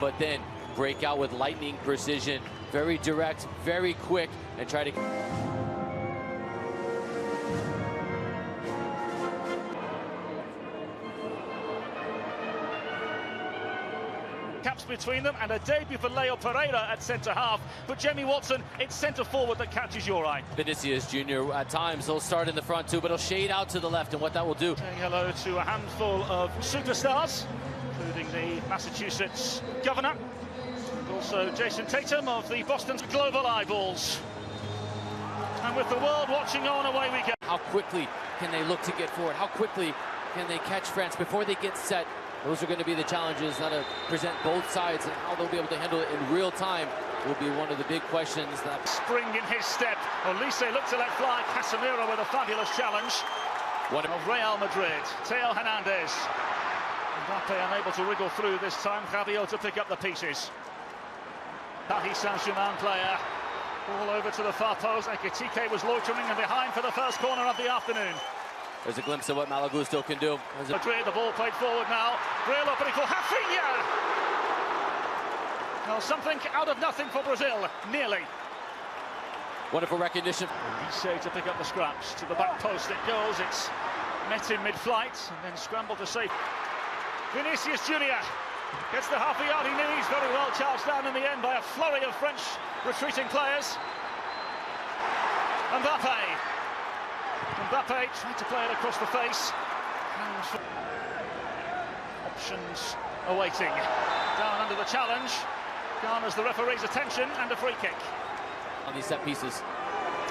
but then break out with lightning precision, very direct, very quick, and try to... Caps between them, and a debut for Leo Pereira at centre-half. But Jamie Watson, it's centre-forward that catches your eye. Vinicius Jr. at times, he'll start in the front too, but he'll shade out to the left, and what that will do... Saying hello to a handful of superstars, including the Massachusetts governor, and also Jason Tatum of the Boston's global eyeballs. And with the world watching on, away we go. How quickly can they look to get forward? How quickly can they catch France before they get set? Those are going to be the challenges that present both sides, and how they'll be able to handle it in real time will be one of the big questions. That spring in his step. Olise looked to let fly. Casemiro with a fabulous challenge. One of Real Madrid. Theo Hernandez. Mbappe unable to wriggle through this time. Rabiot to pick up the pieces. Paris Saint-Germain player. All over to the far post. Ekitike was loitering and behind for the first corner of the afternoon. There's a glimpse of what Malagusto can do. Madrid, the ball played forward now. Real opening for Rafinha. Well, something out of nothing for Brazil, nearly. Wonderful recognition. Olise to pick up the scraps. To the back post it goes. It's met in mid-flight and then scrambled to save. Vinicius Jr. gets the half a yard he needs. Very well charged down in the end by a flurry of French retreating players. Mbappe tried to play it across the face. Options awaiting. Down under the challenge. Garners the referee's attention, and a free kick. On these set pieces.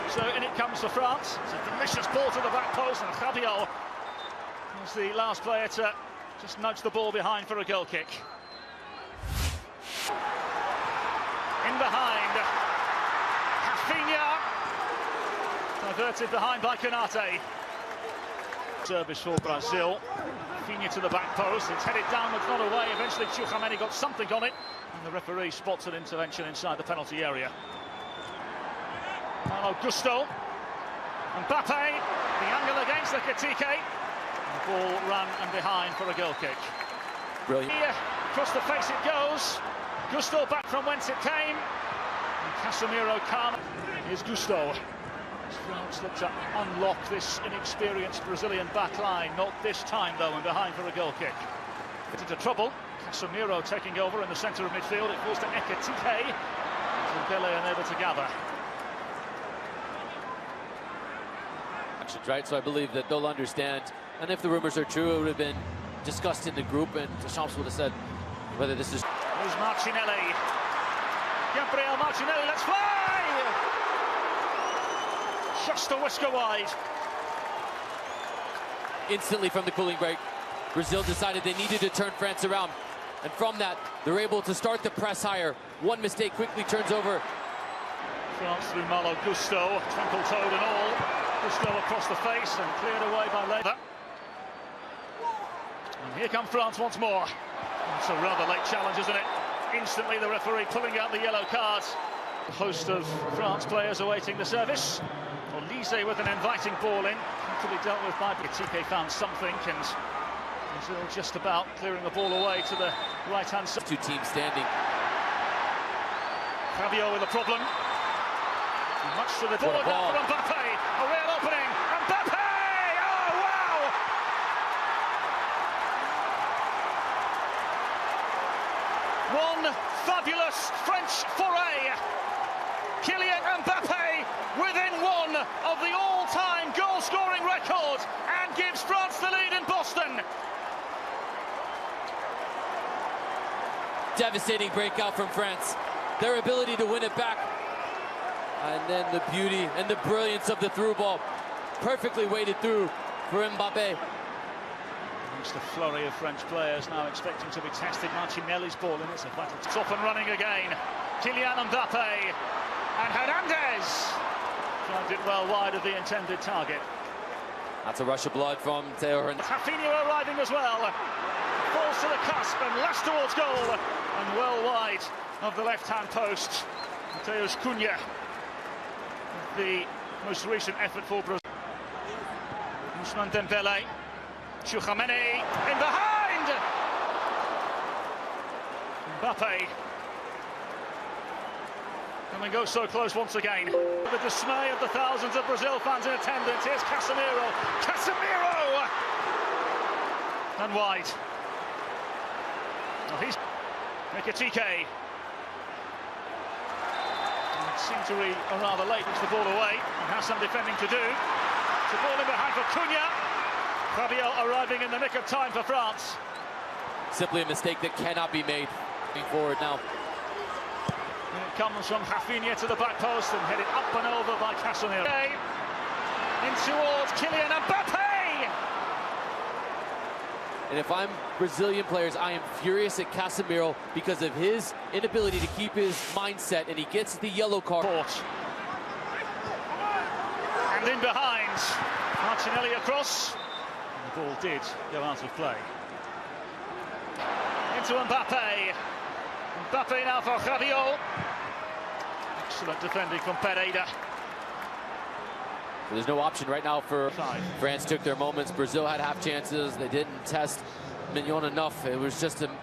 So in it comes for France. It's a delicious ball to the back post, and Rabiot is the last player to just nudge the ball behind for a goal kick. In behind. Rafinha. Diverted behind by Konate. Service for Brazil. Rafinha to the back post. It's headed downwards, not away. Eventually, Tchouameni got something on it, and the referee spots an intervention inside the penalty area. Malo Gusto. Mbappe. The angle against Ekitike. The ball ran and behind for a goal kick. Brilliant. Here, across the face it goes. Gusto back from whence it came. And Casemiro calm. Here's Gusto. France look to unlock this inexperienced Brazilian back line. Not this time, though, and behind for a goal kick. Into trouble. Casemiro taking over in the centre of midfield. It falls to Ekitike. Dembele unable to gather. Right, so I believe that they'll understand. And if the rumors are true, it would have been discussed in the group, and Deschamps would have said whether this is... Here's Martinelli. Gabriel Martinelli, let's fly! Just a whisker wide. Instantly from the cooling break, Brazil decided they needed to turn France around. And from that, they're able to start the press higher. One mistake quickly turns over. France through Malo Gusto, twinkle-toed and all. Gusto across the face and cleared away by Leather. And here come France once more. It's a rather late challenge, isn't it? Instantly the referee pulling out the yellow cards. A host of France players awaiting the service. Olise with an inviting ball in, comfortably dealt with by Ekitike, found something, and Brazil just about clearing the ball away to the right-hand side. Two teams standing. Rabiot with a problem. Much to the ball now for Mbappe. A real opening. Mbappe! Oh, wow! One fabulous French foray. Kylian Mbappe within one of the all-time goal-scoring record and gives France the lead in Boston. Devastating breakout from France. Their ability to win it back. And then the beauty and the brilliance of the through ball. Perfectly weighted through for Mbappe. Amongst a flurry of French players now expecting to be tested. Martinelli's ball, and it's a battle. It's off and running again. Kylian Mbappe. And Hernandez dragged it well wide of the intended target. That's a rush of blood from Theo Hernandez. Rafinha arriving as well. Falls to the cusp and lashed towards goal. And well wide of the left-hand post. Mateus Cunha. The most recent effort for Brazil. Ousmane Dembele. Tchouameni in behind. Mbappe. And we go so close once again. The dismay of the thousands of Brazil fans in attendance. Here's Casemiro. Casemiro! And wide. Well, he's Karekkad. It seemed to be rather late. Puts the ball away. And has some defending to do. It's a ball in behind for Cunha. Rabiot arriving in the nick of time for France. Simply a mistake that cannot be made. Moving forward now. And it comes from Rafinha to the back post and headed up and over by Casemiro. In towards Kylian Mbappe! And if I'm Brazilian players, I am furious at Casemiro because of his inability to keep his mindset, and he gets the yellow card. And in behind, Martinelli across. And the ball did go out of play. Into Mbappe. Mbappe now for Rabiot. Excellent defending from Pereira. There's no option right now for France. Took their moments. Brazil had half chances. They didn't test Mignon enough. It was just a... One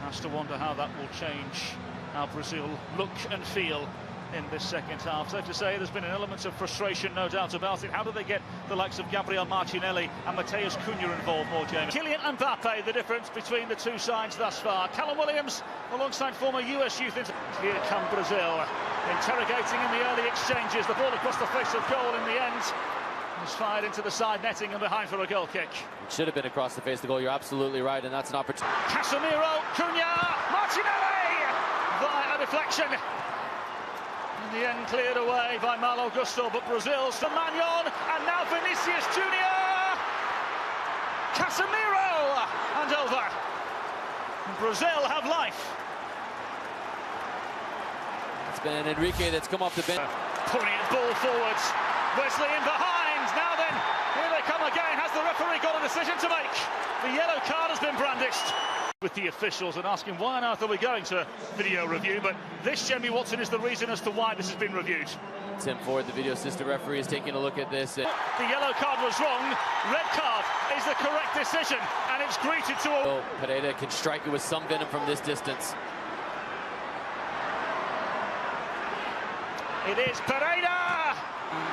has to wonder how that will change how Brazil look and feel in this second half. Safe to say there's been an element of frustration, no doubt about it. How do they get the likes of Gabriel Martinelli and Matheus Cunha involved more, James? Kylian Mbappe, the difference between the two sides thus far. Callum Williams alongside former US youth. Here come Brazil, interrogating in the early exchanges. The ball across the face of goal in the end. It's fired into the side netting and behind for a goal kick. It should have been across the face of the goal. You're absolutely right, and that's an opportunity. Casemiro, Cunha, Martinelli! Via a deflection. In the end, cleared away by Malo Gusto, but Brazil's to Magnon, and now Vinicius Junior. Casemiro, and over. And Brazil have life. It's been Enrique that's come off the bench. Poignant ball forwards. Wesley in behind. Now then, here they come again. Has the referee got a decision to make? The yellow card has been brandished. With the officials and asking why on earth are we going to video review, but this, Jamie Watson, is the reason as to why this has been reviewed. Tim Ford, the video assistant referee, is taking a look at this. The yellow card was wrong. Red card is the correct decision, and it's greeted to a... Oh, Pereira can strike it with some venom from this distance. It is Pereira!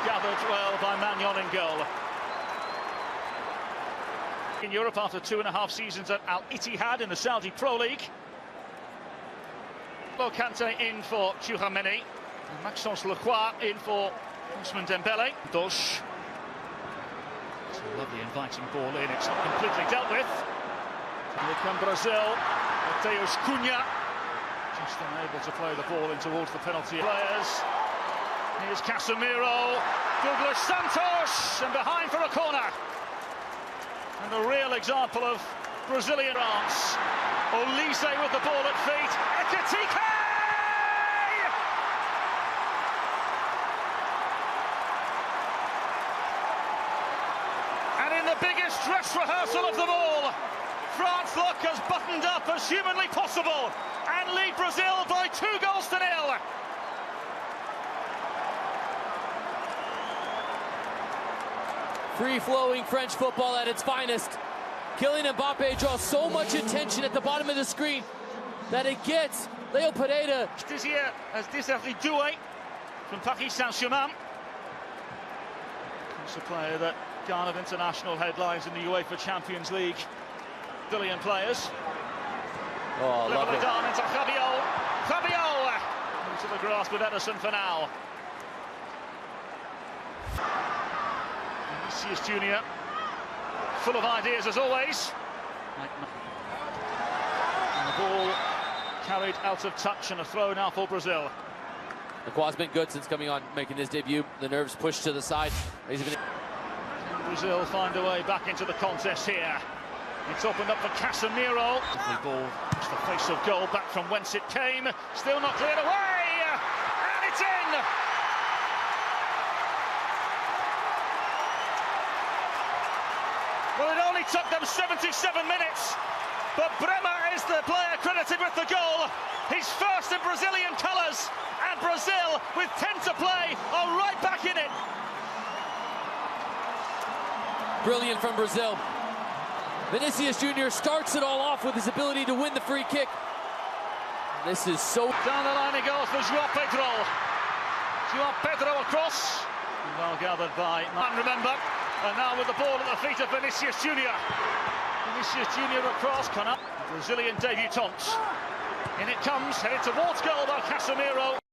Gathered well by Magnon in goal. In Europe after 2.5 seasons at Al Ittihad in the Saudi Pro League. Kante in for Tchouameni. Maxence Lacroix in for Ousmane Dembele. Dosh. It's a lovely inviting ball in. It's not completely dealt with. Here come Brazil. Matheus Cunha. Just unable to play the ball in towards the penalty players. Here's Casemiro. Douglas Santos. And behind for a corner. And a real example of Brazilian France. Olise with the ball at feet. Karekkad! And in the biggest dress rehearsal of them all, France look as buttoned up as humanly possible and lead Brazil by 2-0. Free-flowing French football at its finest. Kylian Mbappe draws so much attention at the bottom of the screen that it gets Leo Pereira. This here as Desiré Doué from Paris Saint-Germain. It's a player that garnered international headlines in the UEFA Champions League. Brilliant players. Oh, lovely. Down into Rabiot. Rabiot into the grasp with Ederson for now. Vinicius Junior, full of ideas as always. And the ball carried out of touch and a throw now for Brazil. Lacroix's been good since coming on, making his debut. The nerves pushed to the side. Brazil find a way back into the contest here. It's opened up for Casemiro. The ball to the face of goal, back from whence it came. Still not cleared away, and it's in. Well, it only took them 77 minutes, but Bremer is the player credited with the goal. His first in Brazilian colours, and Brazil, with 10 to play, are right back in it. Brilliant from Brazil. Vinicius Junior starts it all off with his ability to win the free kick. This is so... Down the line he goes for João Pedro. João Pedro across. Well gathered by man, remember. And now with the ball at the feet of Vinicius Junior. Vinicius Junior across. Brazilian debutant. In it comes, headed towards goal by Casemiro.